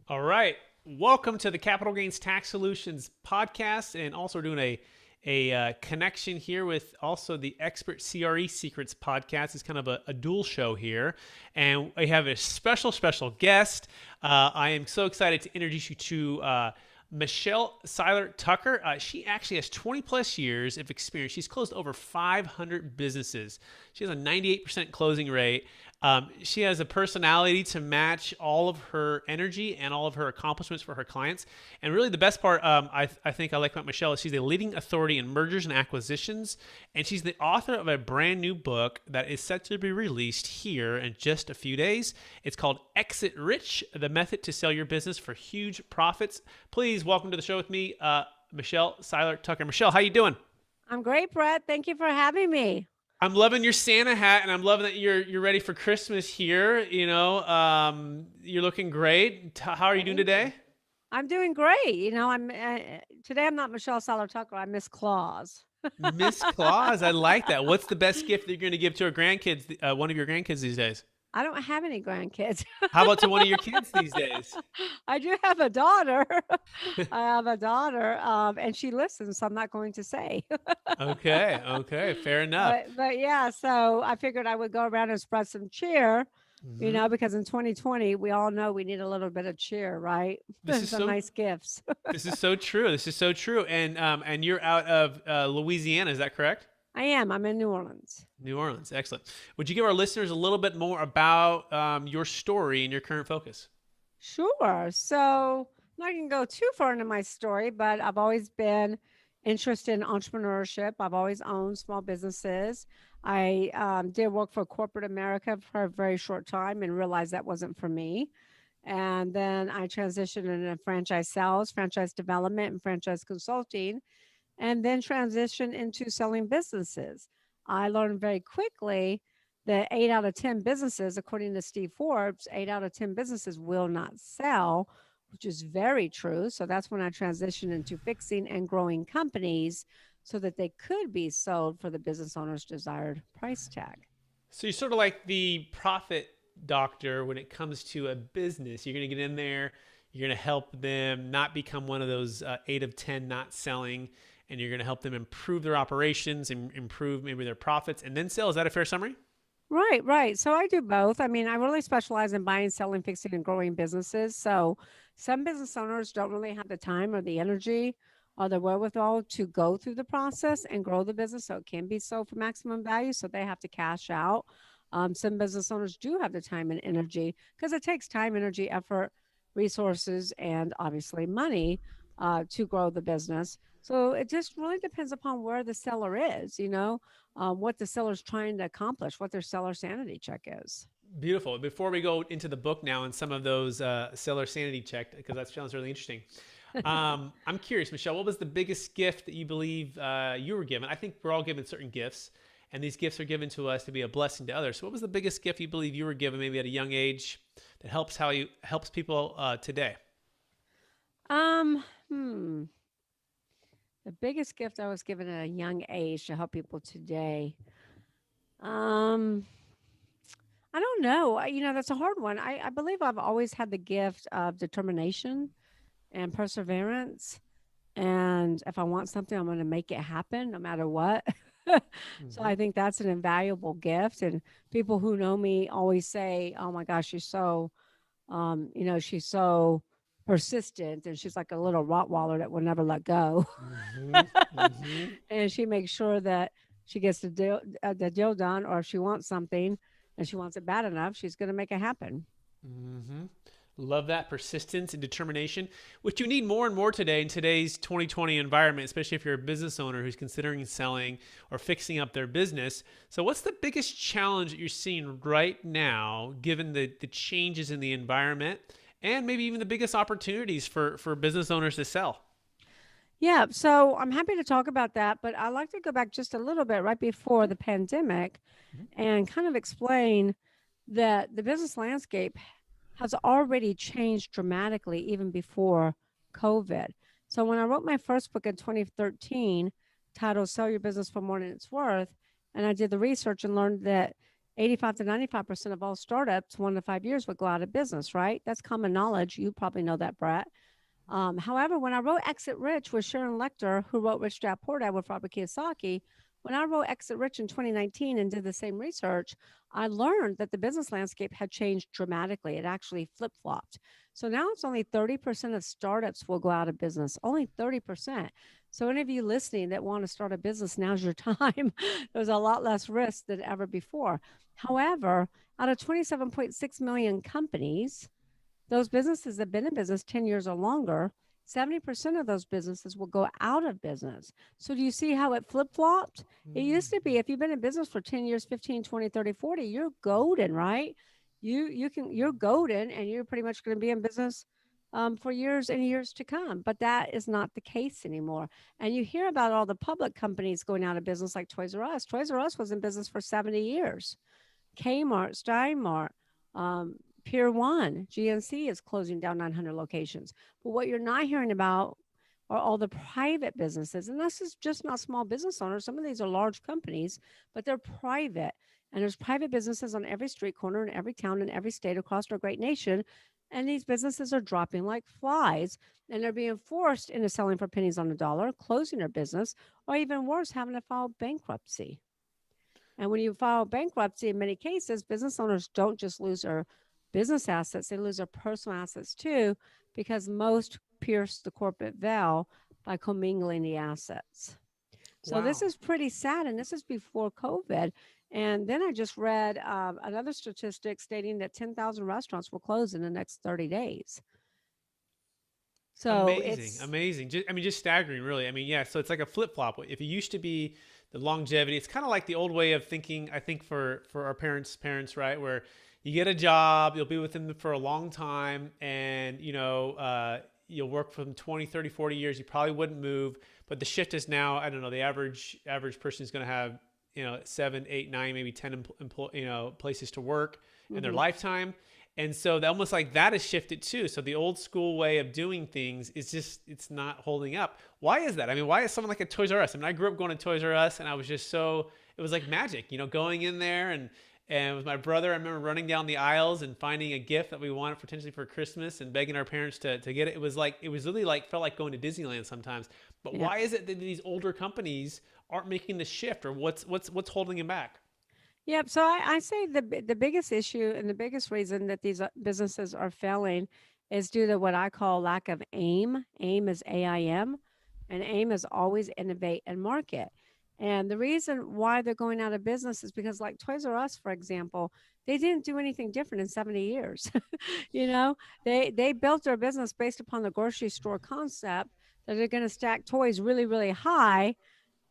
All right. Welcome to the Capital Gains Tax Solutions podcast. And also, we're doing a connection here with also the Expert CRE Secrets podcast. It's kind of a dual show here. And we have a special guest. I am so excited to introduce you to Michelle Seiler Tucker. She actually has 20 plus years of experience. She's closed over 500 businesses. She has a 98% closing rate. She has a personality to match all of her energy and all of her accomplishments for her clients. And really, the best part I think I like about Michelle is she's a leading authority in mergers and acquisitions. And she's the author of a brand new book that is set to be released here in just a few days. It's called Exit Rich, The Method to Sell Your Business for Huge Profits. Please welcome to the show with me, Michelle Seiler Tucker. Michelle, how you doing? I'm great, Brett. Thank you for having me. I'm loving your Santa hat, and I'm loving that you're ready for Christmas here. You're looking great. How are you doing Thank you. today? I'm doing great. I'm today. I'm not Michelle Seiler Tucker. I'm Miss Claus. Miss Claus, I like that. What's the best gift that you're going to give to our grandkids, one of your grandkids these days? I don't have any grandkids. How about to one of your kids these days? I do have a daughter. I have a daughter, and she listens, so I'm not going to say. Okay, fair enough. But yeah, so I figured I would go around and spread some cheer. Hmm. Because in 2020 we all know we need a little bit of cheer, right? This is Some so. nice gifts. This is so true. This is so true. And you're out of Louisiana, is that correct? I am. I'm in New Orleans. New Orleans, excellent. Would you give our listeners a little bit more about your story and your current focus? Sure. So I'm not going to go too far into my story, but I've always been interested in entrepreneurship. I've always owned small businesses. I did work for corporate America for a very short time and realized that wasn't for me. And then I transitioned into franchise sales, franchise development, and franchise consulting, and then transitioned into selling businesses. I learned very quickly that 8 out of 10 businesses, according to Steve Forbes, 8 out of 10 businesses will not sell, which is very true. So that's when I transitioned into fixing and growing companies so that they could be sold for the business owner's desired price tag. So you're sort of like the profit doctor when it comes to a business. You're going to get in there, you're going to help them not become one of those 8 of 10 not selling, and you're going to help them improve their operations and improve maybe their profits and then sell. Is that a fair summary? Right, right. So I do both. I mean, I really specialize in buying, selling, fixing, and growing businesses. So some business owners don't really have the time or the energy or the wherewithal to go through the process and grow the business. So it can be sold for maximum value. So they have to cash out. Some business owners do have the time and energy because it takes time, energy, effort, resources, and obviously money to grow the business. So it just really depends upon where the seller is, what the seller's trying to accomplish, what their seller sanity check is. Beautiful. Before we go into the book now and some of those seller sanity check, because that sounds really interesting. I'm curious, Michelle, what was the biggest gift that you believe you were given? I think we're all given certain gifts, and these gifts are given to us to be a blessing to others. So, what was the biggest gift you believe you were given, maybe at a young age, that helps people today? Um, hmm. The biggest gift I was given at a young age to help people today. Um, I don't know. That's a hard one. I believe I've always had the gift of determination and perseverance. And if I want something, I'm going to make it happen no matter what. So Hmm. I think that's an invaluable gift. And people who know me always say, "Oh my gosh, she's so persistent, and she's like a little Rottweiler that will never let go." Hmm. Hmm. And she makes sure that she gets the deal done, or if she wants something and she wants it bad enough, she's going to make it happen. Hmm. Love that persistence and determination, which you need more and more today in today's 2020 environment, especially if you're a business owner who's considering selling or fixing up their business. So, what's the biggest challenge that you're seeing right now, given the changes in the environment, and maybe even the biggest opportunities for business owners to sell? Yeah, so I'm happy to talk about that, but I like to go back just a little bit right before the pandemic and kind of explain that the business landscape has already changed dramatically even before COVID. So when I wrote my first book in 2013, titled Sell Your Business for More Than It's Worth, and I did the research and learned that 85 to 95% of all startups, 1 to 5 years, would go out of business, right? That's common knowledge. You probably know that, Brett. However, when I wrote Exit Rich with Sharon Lechter, who wrote Rich Dad Poor Dad with Robert Kiyosaki, when I wrote Exit Rich in 2019 and did the same research, I learned that the business landscape had changed dramatically. It actually flip flopped. So now it's only 30% of startups will go out of business, only 30%. So, any of you listening that want to start a business, now's your time. There's a lot less risk than ever before. However, out of 27.6 million companies, those businesses that have been in business 10 years or longer, 70% of those businesses will go out of business. So do you see how it flip-flopped? It used to be if you've been in business for 10 years, 15, 20, 30, 40, you're golden, right? You're golden and you're pretty much going to be in business for years and years to come. But that is not the case anymore. And you hear about all the public companies going out of business like Toys R Us. Toys R Us was in business for 70 years. Kmart, Steinmart, Pier 1, GNC is closing down 900 locations. But what you're not hearing about are all the private businesses. And this is just not small business owners. Some of these are large companies, but they're private. And there's private businesses on every street corner in every town in every state across our great nation. And these businesses are dropping like flies. And they're being forced into selling for pennies on the dollar, closing their business, or even worse, having to file bankruptcy. And when you file bankruptcy, in many cases, business owners don't just lose their business assets, they lose their personal assets too, because most pierce the corporate veil by commingling the assets. So this Wow. is pretty sad, and this is before COVID. And then I just read another statistic stating that 10,000 restaurants will close in the next 30 days. So Amazing, it's, amazing. Just, I mean, just staggering, really. I mean, yeah. So it's like a flip flop. If it used to be the longevity, it's kind of like the old way of thinking. I think for our parents, right, where you get a job, you'll be with them for a long time, and you'll work for them 20, 30, 40 years. You probably wouldn't move, but the shift is now. I don't know. The average person is going to have 7, 8, 9, maybe 10 places to work in their mm-hmm. lifetime. And so almost like that has shifted too. So the old school way of doing things is just, it's not holding up. Why is that? I mean, why is someone like a Toys R Us? I mean, I grew up going to Toys R Us and I was just so, it was like magic, going in there and with my brother, I remember running down the aisles and finding a gift that we wanted potentially for Christmas and begging our parents to get it. It was really like, felt like going to Disneyland sometimes. But Yeah. why is it that these older companies aren't making the shift, or what's holding them back? Yep. So I say the biggest issue and the biggest reason that these businesses are failing is due to what I call lack of aim. Aim is AIM, and aim is always innovate and market. And the reason why they're going out of business is because, like Toys R Us, for example, they didn't do anything different in 70 years. you know, they built their business based upon the grocery store concept that they're going to stack toys really, really high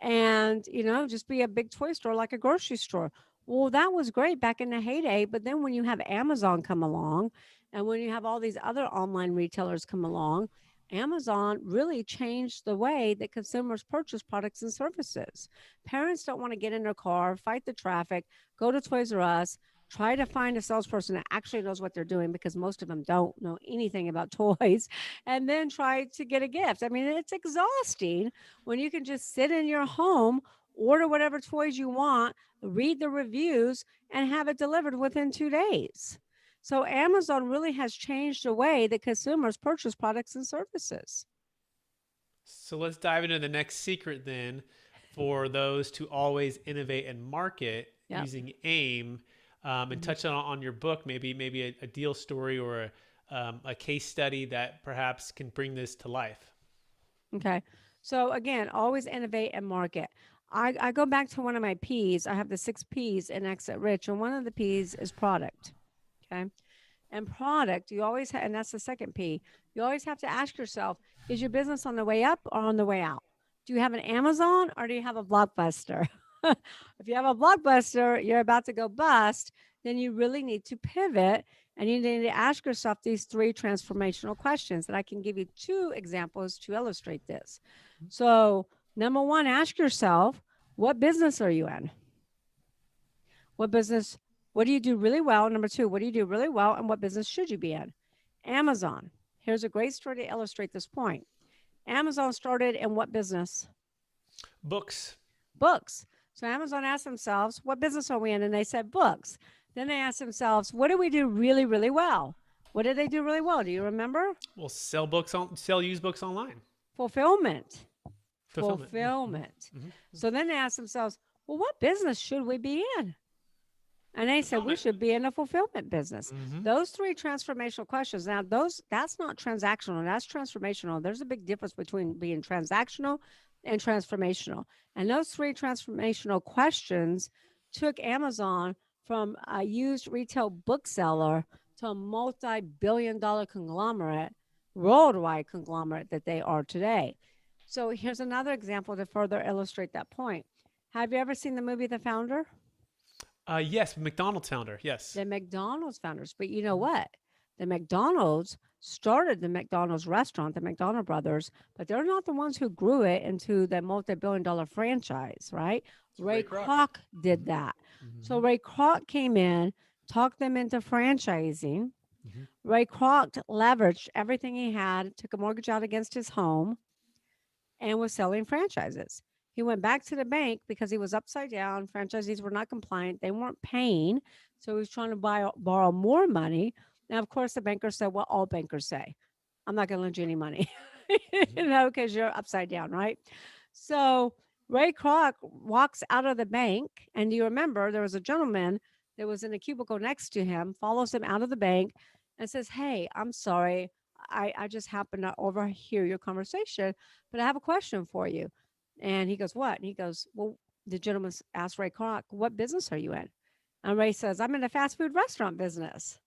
and just be a big toy store like a grocery store. Well, that was great back in the heyday, but then when you have Amazon come along and when you have all these other online retailers come along, Amazon really changed the way that consumers purchase products and services. Parents don't want to get in their car, fight the traffic, go to Toys R Us, try to find a salesperson that actually knows what they're doing, because most of them don't know anything about toys, and then try to get a gift. I mean, it's exhausting when you can just sit in your home, order whatever toys you want, read the reviews, and have it delivered within 2 days. So Amazon really has changed the way that consumers purchase products and services. So let's dive into the next secret then for those to always innovate and market Yep. using AIM, and Mhm. touch on your book, maybe a deal story or a case study that perhaps can bring this to life. Okay. So again, always innovate and market. I go back to one of my P's. I have the 6 P's in Exit Rich, and one of the P's is product. Okay. And product, you always and that's the second P. You always have to ask yourself, is your business on the way up or on the way out? Do you have an Amazon or do you have a Blockbuster? If you have a Blockbuster, you're about to go bust, then you really need to pivot and you need to ask yourself these 3 transformational questions. And I can give you 2 examples to illustrate this. So, number one, ask yourself, what business are you in? What business, what do you do really well? Number two, what do you do really well? And what business should you be in? Amazon. Here's a great story to illustrate this point. Amazon started in what business? Books. Books. So Amazon asked themselves, what business are we in? And they said books. Then they asked themselves, what do we do really, really well? What did they do really well? Do you remember? Well, sell used books online. Fulfillment. Fulfillment. Yeah. Fulfillment. Mm-hmm. So then they asked themselves, well, what business should we be in? And they said we Fulfillment. should be in a fulfillment business. Mm-hmm. Those three transformational questions. Now, that's not transactional, that's transformational. There's a big difference between being transactional and transformational. And those three transformational questions took Amazon from a used retail bookseller to a multi-billion-dollar conglomerate, worldwide conglomerate that they are today. So here's another example to further illustrate that point. Have you ever seen the movie The Founder? Yes, McDonald's founder. Yes. The McDonald's founders. But you know what? The McDonald's started the McDonald's restaurant, the McDonald brothers, but they're not the ones who grew it into the multi-billion-dollar franchise, right? Ray Kroc did that. Mm-hmm. So Ray Kroc came in, talked them into franchising. Mm-hmm. Ray Kroc leveraged everything he had, took a mortgage out against his home, and was selling franchises. He went back to the bank because he was upside down. Franchisees were not compliant. They weren't paying. So he was trying to borrow more money. Now, of course, the banker said, well, all bankers say, I'm not going to lend you any money, because you're upside down, right? So Ray Kroc walks out of the bank. And do you remember there was a gentleman that was in a cubicle next to him, follows him out of the bank and says, hey, I'm sorry. I just happened to overhear your conversation, but I have a question for you. And he goes, what? And he goes, well, the gentleman asked Ray Kroc, what business are you in? And Ray says, I'm in the fast food restaurant business.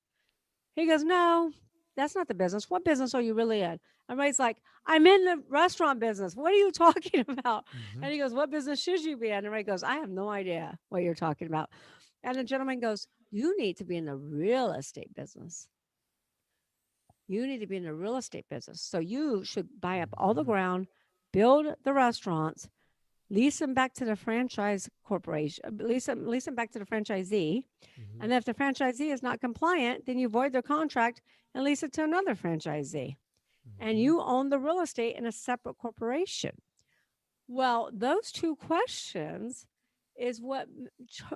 He goes, no, that's not the business. What business are you really in? And Ray's like, I'm in the restaurant business. What are you talking about? Mm-hmm. And he goes, what business should you be in? And Ray goes, I have no idea what you're talking about. And the gentleman goes, you need to be in the real estate business. You need to be in the real estate business. So you should buy up all the ground, build the restaurants, lease them back to the franchise corporation, lease them back to the franchisee. Mm-hmm. And if the franchisee is not compliant, then you void their contract and lease it to another franchisee. And you own the real estate in a separate corporation. Well, those two questions is what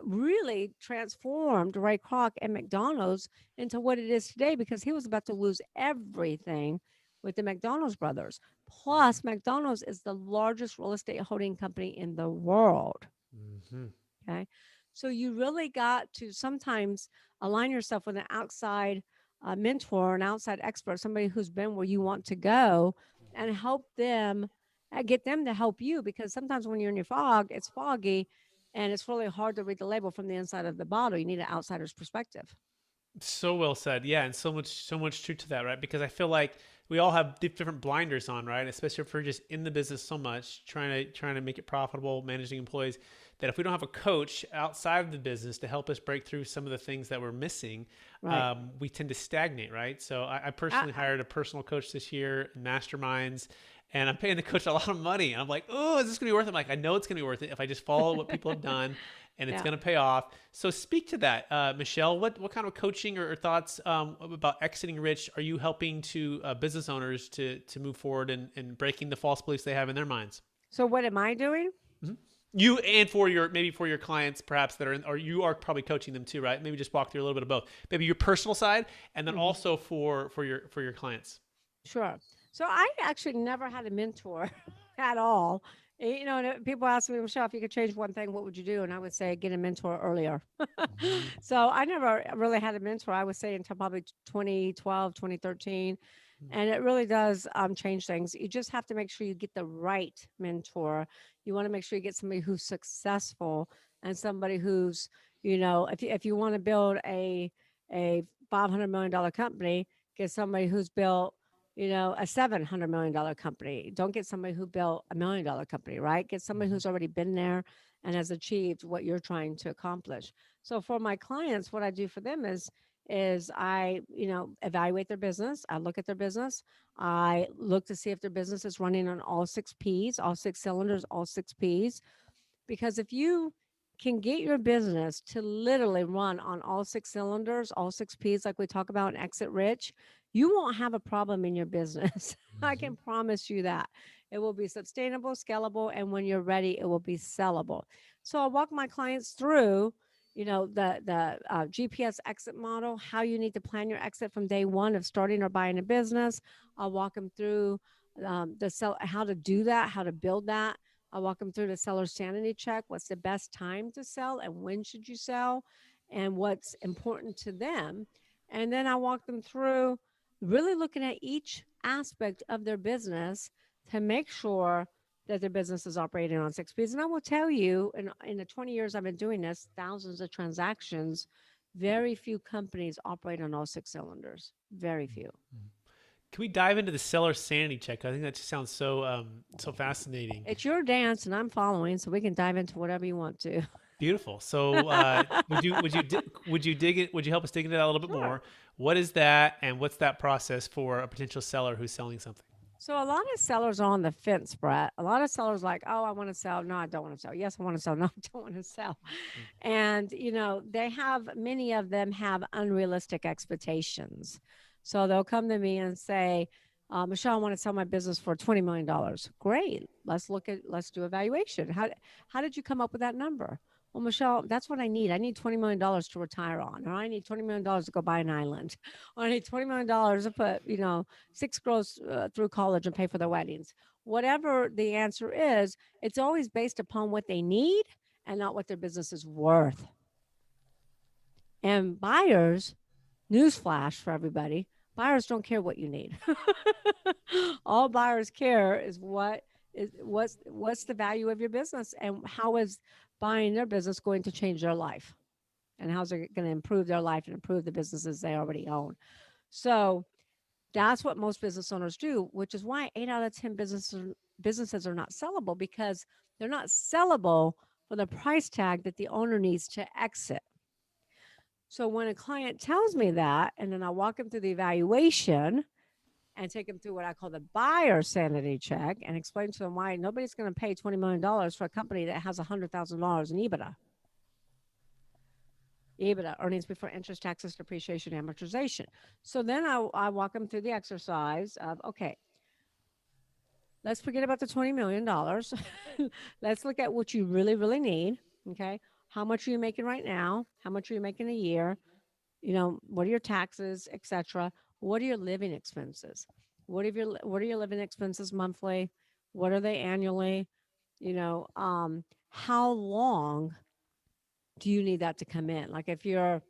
really transformed Ray Kroc and McDonald's into what it is today, because he was about to lose everything with the McDonald's brothers. Plus, McDonald's is the largest real estate holding company in the world. Mm-hmm. Okay. So you really got to sometimes align yourself with an outside mentor, an outside expert, somebody who's been where you want to go, and help them, get them to help you, because sometimes when you're in your fog, it's foggy and it's really hard to read the label from the inside of the bottle. You need an outsider's perspective. So well said. Yeah, and so much truth to that, right? Because I feel like we all have different blinders on, right? Especially if we're just in the business so much, trying to make it profitable, managing employees, that if we don't have a coach outside of the business to help us break through some of the things that we're missing, Right. we tend to stagnate, right? So I personally hired a personal coach this year, masterminds, and I'm paying the coach a lot of money. And I'm like, oh, is this going to be worth it? I'm like, I know it's going to be worth it if I just follow what people have done, and it's Yeah. going to pay off. So speak to that, Michelle. What kind of coaching or thoughts about exiting rich are you helping to business owners to move forward and breaking the false beliefs they have in their minds? So what am I doing? Mm-hmm. You and for your clients perhaps that are in, or you are probably coaching them too, right? Maybe just walk through a little bit of both. Maybe your personal side, and then also for your clients. Sure. So I actually never had a mentor at all. People ask me, Michelle, if you could change one thing, what would you do? And I would say, get a mentor earlier. Mm-hmm. So I never really had a mentor, I would say, until probably 2012, 2013. And it really does change things. You just have to make sure you get the right mentor. You want to make sure you get somebody who's successful and somebody who's, if you want to build a $500 million company, get somebody who's built a $700 million company. Don't get somebody who built $1 million company, right? Get somebody who's already been there and has achieved what you're trying to accomplish. So for my clients, what I do for them is I, evaluate their business. I look at their business. I look to see if their business is running on all 6 Ps, all 6 cylinders, all 6 Ps. Because if you can get your business to literally run on all 6 cylinders, all 6 Ps, like we talk about in Exit Rich, you won't have a problem in your business. I can promise you that. It will be sustainable, scalable, and when you're ready, it will be sellable. So I walk my clients through, the GPS exit model, how you need to plan your exit from day one of starting or buying a business. I'll walk them through how to do that, how to build that. I walk them through the seller sanity check. What's the best time to sell and when should you sell and what's important to them. And then I walk them through really looking at each aspect of their business to make sure that their business is operating on six P's. And I will tell you, in the 20 years I've been doing this, thousands of transactions, very few companies operate on all six cylinders. Very few. Can we dive into the seller sanity check? I think that just sounds so fascinating. It's your dance, and I'm following, so we can dive into whatever you want to. Beautiful. So, would you help us dig into that a little bit Sure. more? What is that, and what's that process for a potential seller who's selling something? So a lot of sellers are on the fence, Brett. A lot of sellers like, oh, I want to sell. No, I don't want to sell. Yes, I want to sell. No, I don't want to sell. And many of them have unrealistic expectations. So they'll come to me and say, Michelle, I want to sell my business for $20 million. Great. Let's do evaluation. How did you come up with that number? Well, Michelle, that's what I need. I need $20 million to retire on, or I need $20 million to go buy an island, or I need $20 million to put, 6 girls through college and pay for their weddings. Whatever the answer is, it's always based upon what they need and not what their business is worth. And buyers, newsflash for everybody, buyers don't care what you need. All buyers care is what's the value of your business and how is buying their business going to change their life and how's it going to improve their life and improve the businesses they already own. So that's what most business owners do, which is why 8 out of 10 businesses are not sellable, because they're not sellable for the price tag that the owner needs to exit. So when a client tells me that, and then I walk them through the evaluation and take them through what I call the buyer sanity check and explain to them why nobody's going to pay $20 million for a company that has $100,000 in EBITDA. EBITDA, earnings before interest, taxes, depreciation, amortization. So then I walk them through the exercise of, okay, let's forget about the $20 million. Let's look at what you really, really need. Okay. How much are you making right now? How much are you making a year? What are your taxes, etc.? What are your living expenses? What are your living expenses monthly? What are they annually? How long do you need that to come in? Like if you're,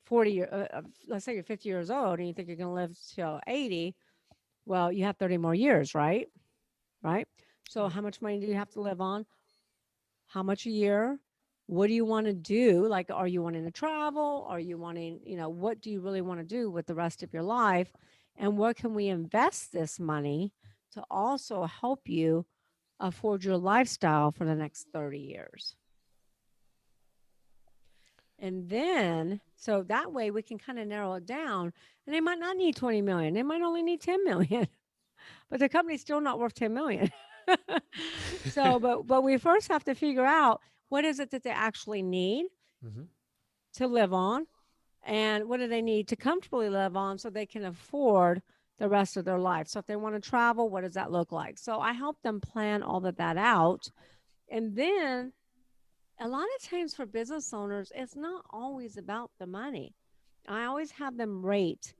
40 let's say you're 50 years old and you think you're going to live till 80, well, you have 30 more years, right? Right. So how much money do you have to live on? How much a year? What do you want to do? Like, are you wanting to travel? Are you wanting, what do you really want to do with the rest of your life? And where can we invest this money to also help you afford your lifestyle for the next 30 years? And then, so that way we can kind of narrow it down. And they might not need 20 million. They might only need 10 million, but the company's still not worth 10 million. So, but we first have to figure out what is it that they actually need to live on, and what do they need to comfortably live on so they can afford the rest of their life. So if they want to travel, what does that look like? So I help them plan all of that out. And then a lot of times for business owners, it's not always about the money. I always have them rate,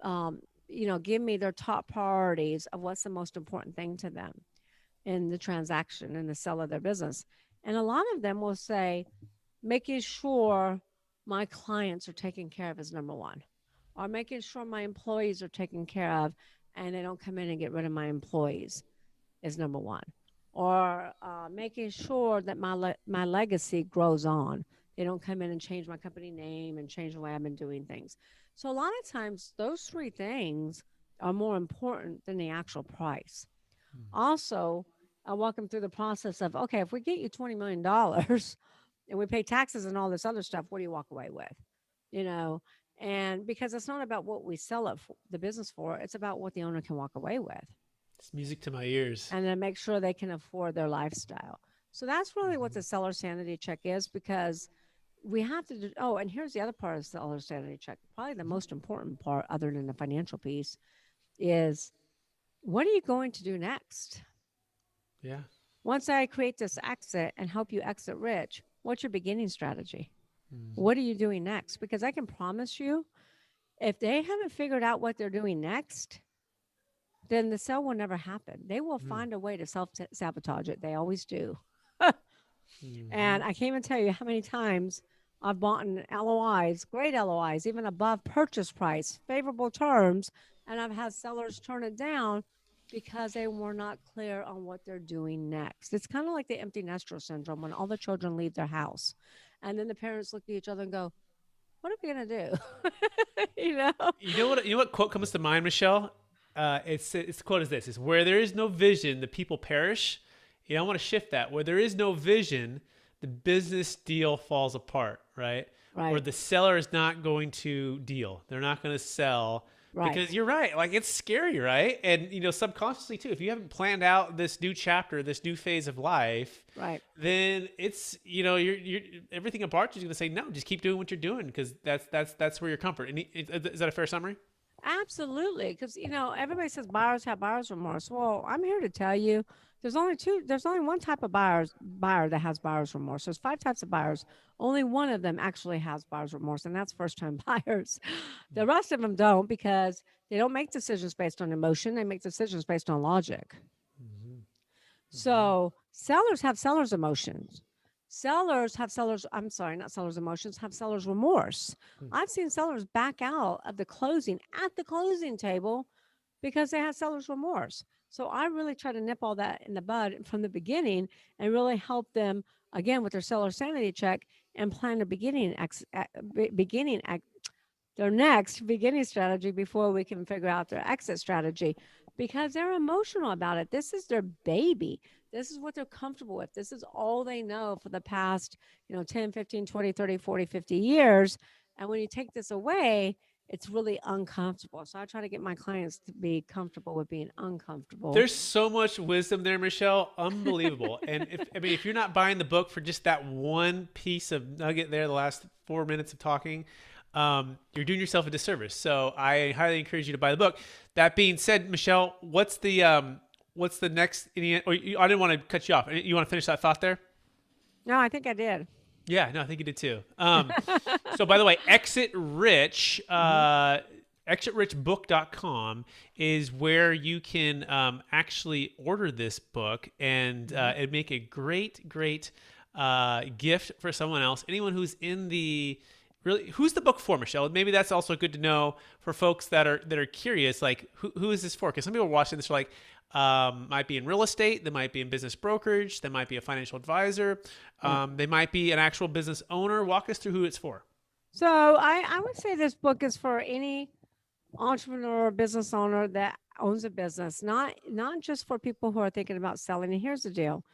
give me their top priorities of what's the most important thing to them in the transaction and the sale of their business. And a lot of them will say, making sure my clients are taken care of is number one, or making sure my employees are taken care of and they don't come in and get rid of my employees is number one, or making sure that my legacy grows on. They don't come in and change my company name and change the way I've been doing things. So a lot of times those three things are more important than the actual price. Also, I walk them through the process of, okay, if we get you $20 million and we pay taxes and all this other stuff, what do you walk away with? And because it's not about what we sell it for, the business for, it's about what the owner can walk away with. It's music to my ears. And then make sure they can afford their lifestyle. So that's really what the seller sanity check is, because we have to do, and here's the other part of the seller sanity check. Probably the most important part, other than the financial piece, is what are you going to do next? Yeah. Once I create this exit and help you exit rich, what's your beginning strategy? Mhm. What are you doing next? Because I can promise you, if they haven't figured out what they're doing next, then the sale will never happen. They will Mhm. find a way to self sabotage it. They always do. And Mhm. I can't even tell you how many times I've bought in LOIs, great LOIs, even above purchase price, favorable terms, and I've had sellers turn it down because they were not clear on what they're doing next. It's kind of like the empty nester syndrome when all the children leave their house. And then the parents look at each other and go, what are we going to do? you know? You know what quote comes to mind, Michelle? It's the quote is this: "Is where there is no vision, the people perish." You know, I want to shift that. Where there is no vision, the business deal falls apart, right? Or Right, the seller is not going to deal. They're not going to sell because right, you're right. Like it's scary, right? And you know, subconsciously too, if you haven't planned out this new chapter, this new phase of life, right. then it's you know you're everything about you is going to say no, just keep doing what you're doing because that's where your comfort. And is that a fair summary? Absolutely, because everybody says buyers have buyer's remorse. Well, I'm here to tell you, There's only one type of buyer that has buyer's remorse. There's five types of buyers. Only one of them actually has buyer's remorse, and that's first-time buyers. The rest of them don't because they don't make decisions based on emotion. They make decisions based on logic. Mm-hmm. Mm-hmm. So sellers have sellers' emotions. I'm sorry, not sellers' emotions, have sellers' remorse. I've seen sellers back out of the closing at the closing table because they have seller's remorse. So I really try to nip all that in the bud from the beginning and really help them again with their seller sanity check and plan a beginning their next beginning strategy before we can figure out their exit strategy because they're emotional about it. This is their baby. This is what they're comfortable with. This is all they know for the past, 10, 15, 20, 30, 40, 50 years. And when you take this away, it's really uncomfortable. So I try to get my clients to be comfortable with being uncomfortable. There's so much wisdom there, Michelle. Unbelievable. And if you're not buying the book for just that one piece of nugget there, the last 4 minutes of talking, you're doing yourself a disservice. So I highly encourage you to buy the book. That being said, Michelle, what's the next? I didn't want to cut you off. You want to finish that thought there? No, I think I did. Yeah, no, I think you did too. So by the way, hmm exitrich.com is where you can actually order this book and hmm it'd make a great gift for someone else. Anyone who's in the really, who's the book for, Michelle? Maybe that's also good to know for folks that are curious. Like, who is this for? Because some people are watching this are like, might be in real estate, they might be in business brokerage, they might be a financial advisor, Yeah. they might be an actual business owner. Walk us through who it's for. So I would say this book is for any entrepreneur or business owner that owns a business, not just for people who are thinking about selling. And here's the deal.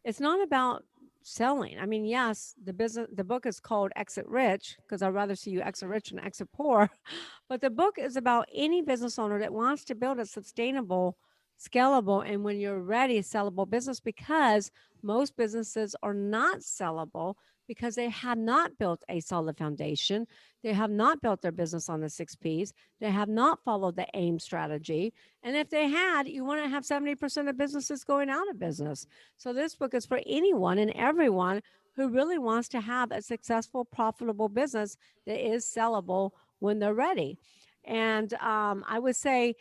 It's not about selling. I mean, yes, the book is called Exit Rich because I'd rather see you exit rich than exit poor. But the book is about any business owner that wants to build a sustainable, scalable, and when you're ready, sellable business because most businesses are not sellable because they have not built a solid foundation. They have not built their business on the six P's. They have not followed the AIM strategy. And if they had, you want to have 70% of businesses going out of business. So this book is for anyone and everyone who really wants to have a successful, profitable business that is sellable when they're ready. And I would say,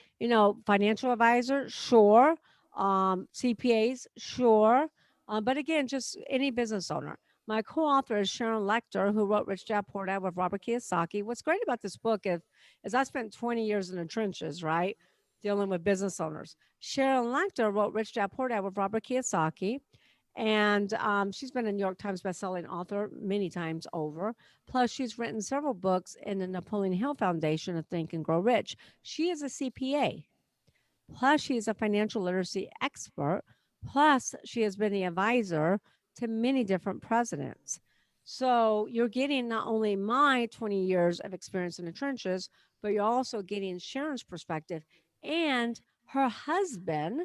financial advisor, sure. CPAs, sure. But again, just any business owner. My co-author is Sharon Lecter, who wrote Rich Dad Poor Dad with Robert Kiyosaki. What's great about this book is I spent 20 years in the trenches, right, dealing with business owners. Sharon Lecter wrote Rich Dad Poor Dad with Robert Kiyosaki. And she's been a New York Times bestselling author many times over. Plus, she's written several books in the Napoleon Hill Foundation of Think and Grow Rich. She is a CPA. Plus, she is a financial literacy expert. Plus, she has been the advisor to many different presidents. So you're getting not only my 20 years of experience in the trenches, but you're also getting Sharon's perspective and her husband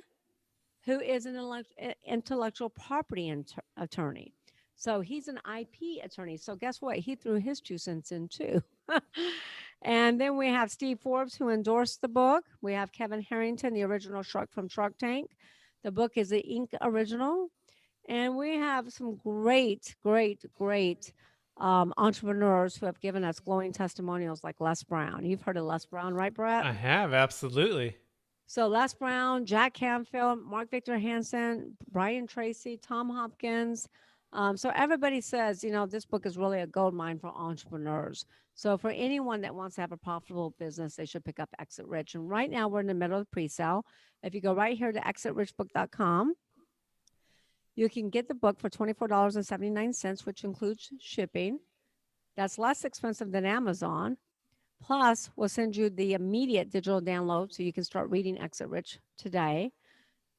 who is an intellectual property attorney. So he's an IP attorney. So guess what? He threw his 2 cents in too. And then we have Steve Forbes, who endorsed the book. We have Kevin Harrington, the original shark from Shark Tank. The book is the Ink original, and we have some great, great, great entrepreneurs who have given us glowing testimonials like Les Brown. You've heard of Les Brown, right, Brett? I have, absolutely. So Les Brown, Jack Canfield, Mark Victor Hansen, Brian Tracy, Tom Hopkins. So everybody says, this book is really a gold mine for entrepreneurs. So for anyone that wants to have a profitable business, they should pick up Exit Rich. And right now we're in the middle of pre-sale. If you go right here to exitrichbook.com, you can get the book for $24.79, which includes shipping. That's less expensive than Amazon. Plus, we'll send you the immediate digital download so you can start reading Exit Rich today.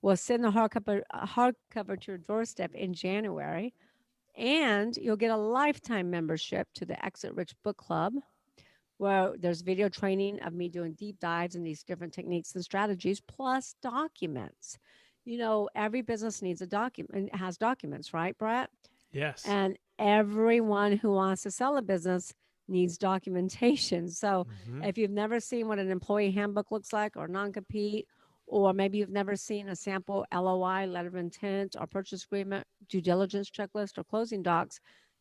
We'll send the hardcover to your doorstep in January. And you'll get a lifetime membership to the Exit Rich Book Club, where there's video training of me doing deep dives in these different techniques and strategies, plus documents. Every business needs a document, has documents, right, Brett? Yes. And everyone who wants to sell a business needs documentation. So if you've never seen what an employee handbook looks like, or non-compete, or maybe you've never seen a sample LOI, letter of intent, or purchase agreement, due diligence checklist, or closing docs,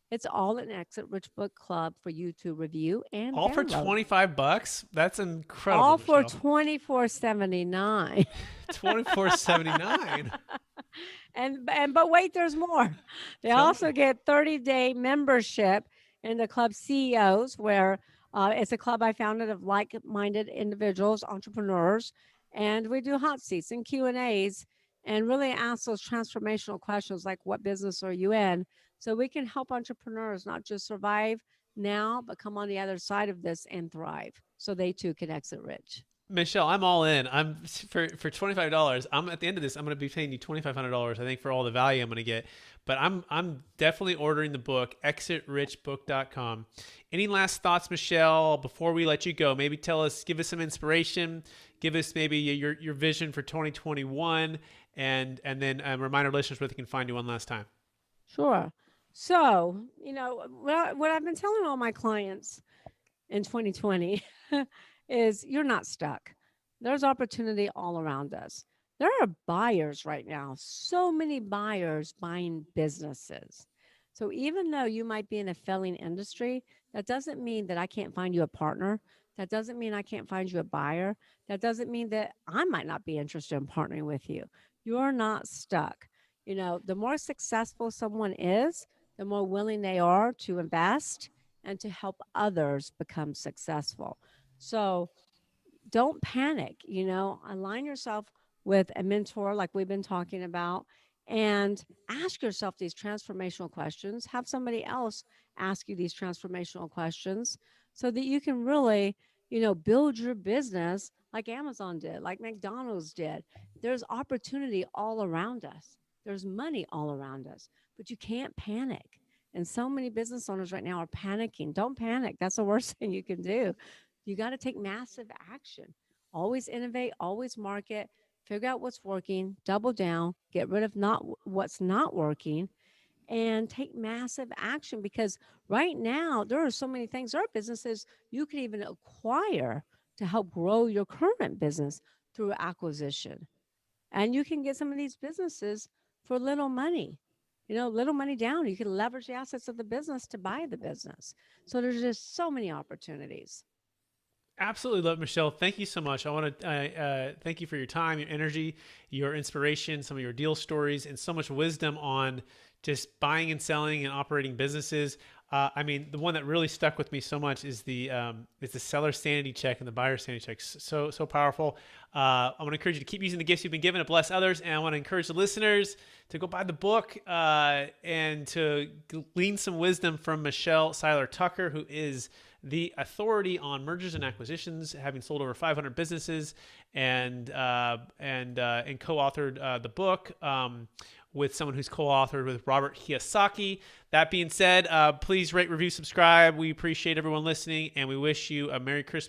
it's all in Exit Rich Book Club for you to review and All for download. $25? That's incredible. All for Michelle. $24.79. $24.79. But wait, there's more. They also get 30-day membership in the club CEOs, where it's a club I founded of like-minded individuals, entrepreneurs, and we do hot seats and Q&As and really ask those transformational questions like, what business are you in? So we can help entrepreneurs not just survive now, but come on the other side of this and thrive, so they too can exit rich. Michelle, I'm all in. I'm for $25. I'm at the end of this. I'm going to be paying you $2,500. I think for all the value I'm going to get. But I'm definitely ordering the book. ExitRichBook.com. Any last thoughts, Michelle, before we let you go? Maybe give us some inspiration. Give us maybe your vision for 2021, and then remind our listeners where they can find you one last time. Sure. So what I've been telling all my clients in 2020 is you're not stuck. There's opportunity all around us. There are buyers right now, so many buyers buying businesses. So even though you might be in a failing industry, that doesn't mean that I can't find you a partner. That doesn't mean I can't find you a buyer. That doesn't mean that I might not be interested in partnering with you. You're not stuck. The more successful someone is, the more willing they are to invest and to help others become successful. So don't panic, align yourself with a mentor like we've been talking about, and ask yourself these transformational questions. Have somebody else ask you these transformational questions so that you can really, build your business like Amazon did, like McDonald's did. There's opportunity all around us. There's money all around us, but you can't panic. And so many business owners right now are panicking. Don't panic. That's the worst thing you can do. You got to take massive action. Always innovate, always market, figure out what's working, double down, get rid of what's not working, and take massive action, because right now there are so many things. There are businesses you can even acquire to help grow your current business through acquisition. And you can get some of these businesses for little money. Little money down. You can leverage the assets of the business to buy the business. So there's just so many opportunities. Absolutely love it, Michelle. Thank you so much. I want to thank you for your time, your energy, your inspiration, some of your deal stories, and so much wisdom on just buying and selling and operating businesses. The one that really stuck with me so much is the seller sanity check and the buyer sanity check. So powerful. I want to encourage you to keep using the gifts you've been given to bless others, and I want to encourage the listeners to go buy the book and to glean some wisdom from Michelle Seiler Tucker, who is the authority on mergers and acquisitions, having sold over 500 businesses, and co-authored the book with someone who's co-authored with Robert Kiyosaki. That being said, please rate, review, subscribe. We appreciate everyone listening, and we wish you a Merry Christmas.